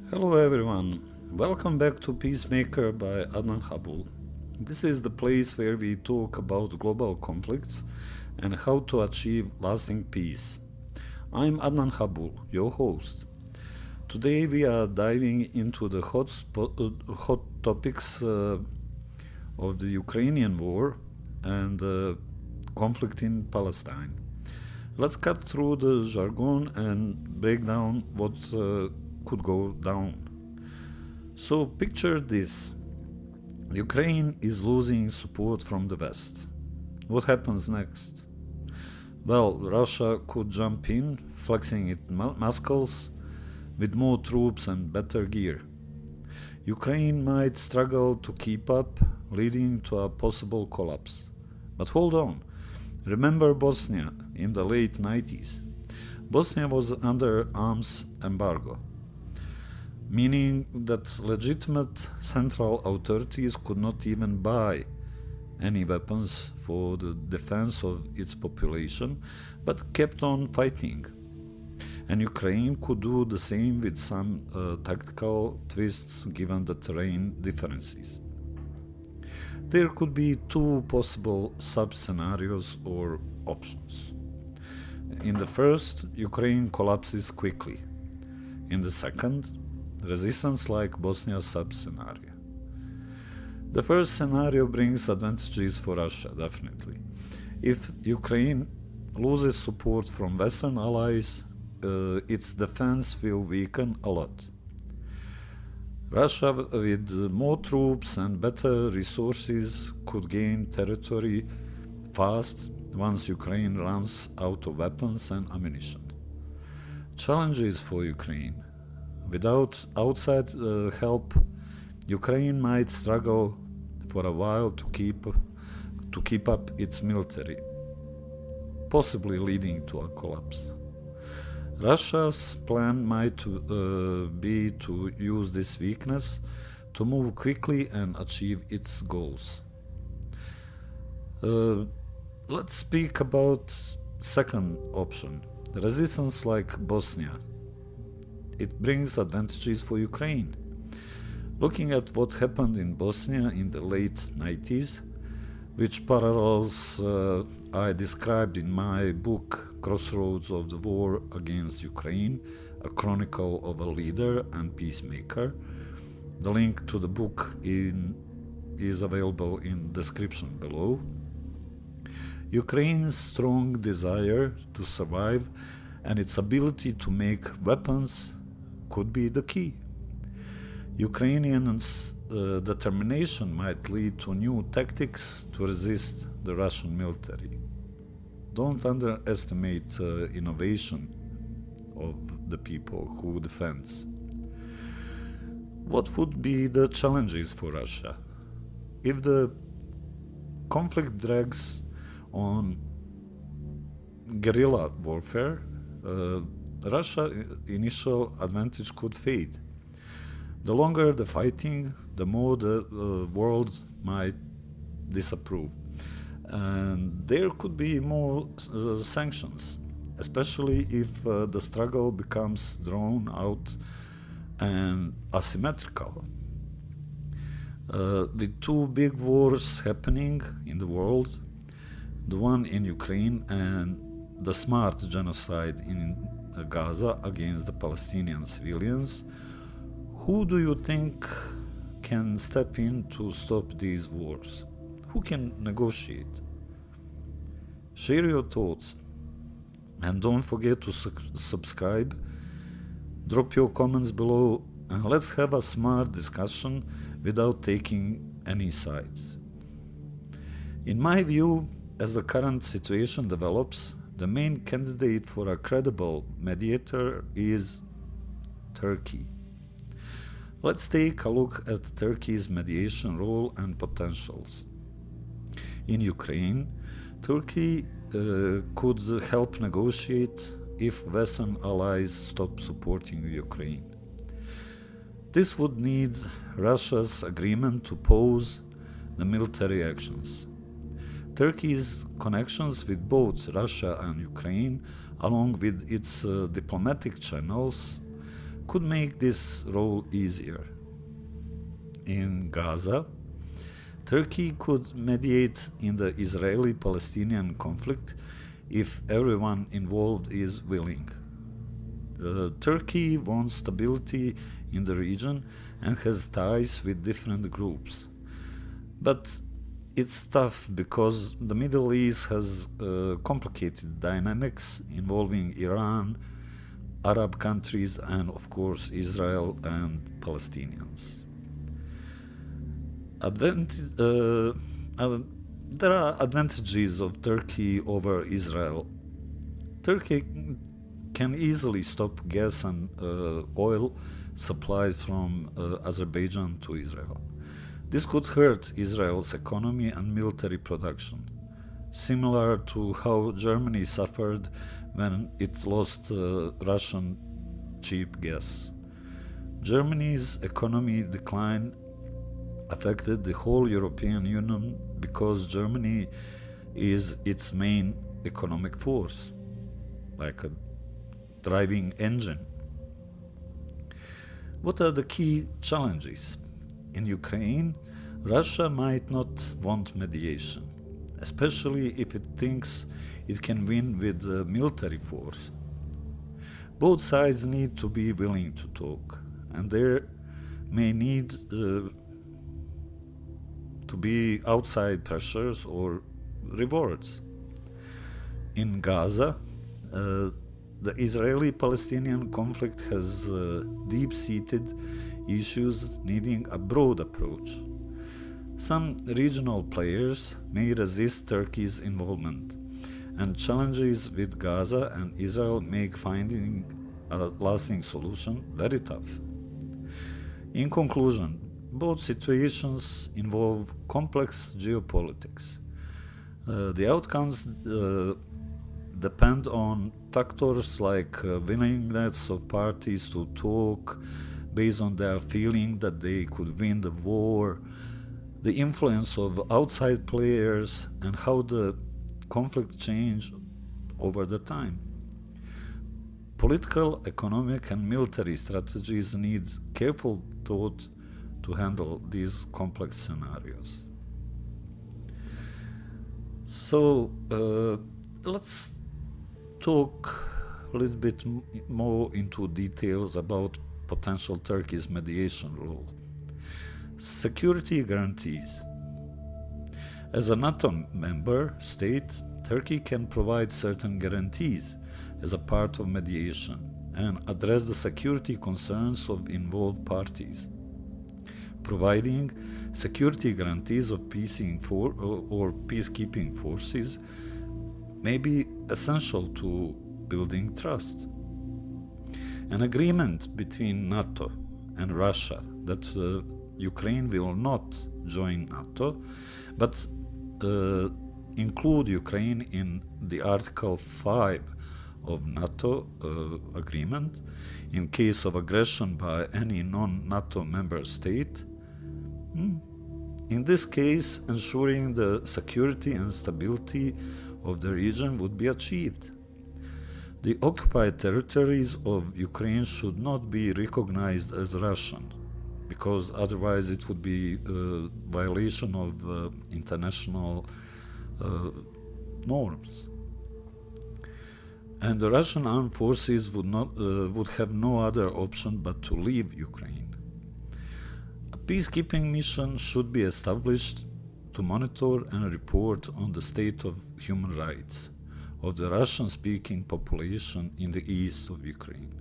Hello everyone, welcome back to Peacemaker by Adnan Habul. This is the place where we talk about global conflicts and how to achieve lasting peace. I'm Adnan Habul, your host. Today we are diving into the hot topics of the Ukrainian war and the conflict in Palestine. Let's cut through the jargon and break down what could go down. So picture this. Ukraine is losing support from the West. What happens next? Well, Russia could jump in, flexing its muscles with more troops and better gear. Ukraine might struggle to keep up, leading to a possible collapse. But hold on. Remember Bosnia in the late 90s. Bosnia was under arms embargo, meaning that legitimate central authorities could not even buy any weapons for the defense of its population, but kept on fighting. And Ukraine could do the same with some tactical twists given the terrain differences. There could be two possible sub-scenarios or options. In the first, Ukraine collapses quickly. In the second, resistance like Bosnia's sub-scenario. The first scenario brings advantages for Russia, definitely. If Ukraine loses support from Western allies, its defense will weaken a lot. Russia, with more troops and better resources, could gain territory fast once Ukraine runs out of weapons and ammunition. Challenges for Ukraine. Without outside help, Ukraine might struggle for a while to keep up its military, possibly leading to a collapse. Russia's plan might be to use this weakness to move quickly and achieve its goals. Let's speak about second option, resistance like Bosnia. It brings advantages for Ukraine. Looking at what happened in Bosnia in the late 90s, which parallels I described in my book Crossroads of the War Against Ukraine, a chronicle of a leader and peacemaker. The link to the book is available in the description below. Ukraine's strong desire to survive and its ability to make weapons could be the key. Ukrainians' determination might lead to new tactics to resist the Russian military. Don't underestimate innovation of the people who defends. What would be the challenges for Russia? If the conflict drags on guerrilla warfare, Russia's initial advantage could fade. The longer the fighting, the more the world might disapprove. And there could be more sanctions, especially if the struggle becomes drawn out and asymmetrical. With two big wars happening in the world, the one in Ukraine and the smart genocide in Gaza against the Palestinian civilians, who do you think can step in to stop these wars? Who can negotiate? Share your thoughts and don't forget to subscribe. Drop your comments below and let's have a smart discussion without taking any sides. In my view, as the current situation develops, the main candidate for a credible mediator is Turkey. Let's take a look at Turkey's mediation role and potentials. In Ukraine, Turkey could help negotiate if Western allies stop supporting Ukraine. This would need Russia's agreement to pause the military actions. Turkey's connections with both Russia and Ukraine, along with its diplomatic channels, could make this role easier. In Gaza, Turkey could mediate in the Israeli-Palestinian conflict if everyone involved is willing. Turkey wants stability in the region and has ties with different groups. But it's tough because the Middle East has complicated dynamics involving Iran, Arab countries, and of course Israel and Palestinians. There are advantages of Turkey over Israel. Turkey can easily stop gas and oil supplied from Azerbaijan to Israel. This could hurt Israel's economy and military production, similar to how Germany suffered when it lost Russian cheap gas. Germany's economy decline affected the whole European Union because Germany is its main economic force, like a driving engine. What are the key challenges? In Ukraine, Russia might not want mediation, especially if it thinks it can win with military force. Both sides need to be willing to talk, and there may need to be outside pressures or rewards. In Gaza, the Israeli-Palestinian conflict has deep-seated issues needing a broad approach. Some regional players may resist Turkey's involvement, and challenges with Gaza and Israel make finding a lasting solution very tough. In conclusion, both situations involve complex geopolitics. The outcomes depend on factors like willingness of parties to talk based on their feeling that they could win the war, the influence of outside players, and how the conflict changed over the time. Political, economic, and military strategies need careful thought to handle these complex scenarios. So let's talk a little bit more into details about potential Turkey's mediation role. Security guarantees. As a NATO member state, Turkey can provide certain guarantees as a part of mediation and address the security concerns of involved parties. Providing security guarantees of peacekeeping forces may be essential to building trust. An agreement between NATO and Russia that Ukraine will not join NATO, but include Ukraine in the Article 5 of NATO agreement in case of aggression by any non-NATO member state. In this case, ensuring the security and stability of the region would be achieved. The occupied territories of Ukraine should not be recognized as Russian, because otherwise it would be a violation of international norms. And the Russian armed forces would have no other option but to leave Ukraine. A peacekeeping mission should be established to monitor and report on the state of human rights of the Russian-speaking population in the east of Ukraine,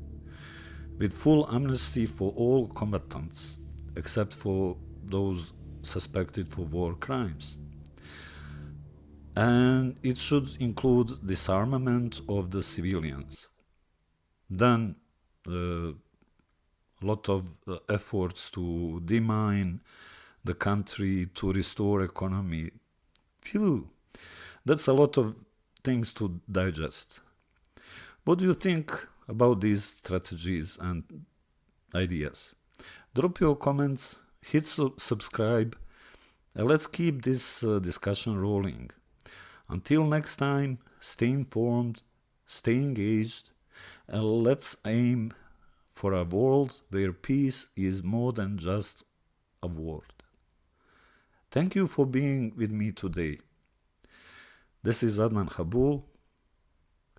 with full amnesty for all combatants, except for those suspected for war crimes. And it should include disarmament of the civilians. Then a lot of efforts to demine the country, to restore economy. Phew, that's a lot of things to digest. What do you think about these strategies and ideas? Drop your comments, hit subscribe, and let's keep this discussion rolling. Until next time, stay informed, stay engaged, and let's aim for a world where peace is more than just a word. Thank you for being with me today. This is Adnan Habul.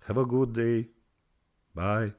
Have a good day. Bye.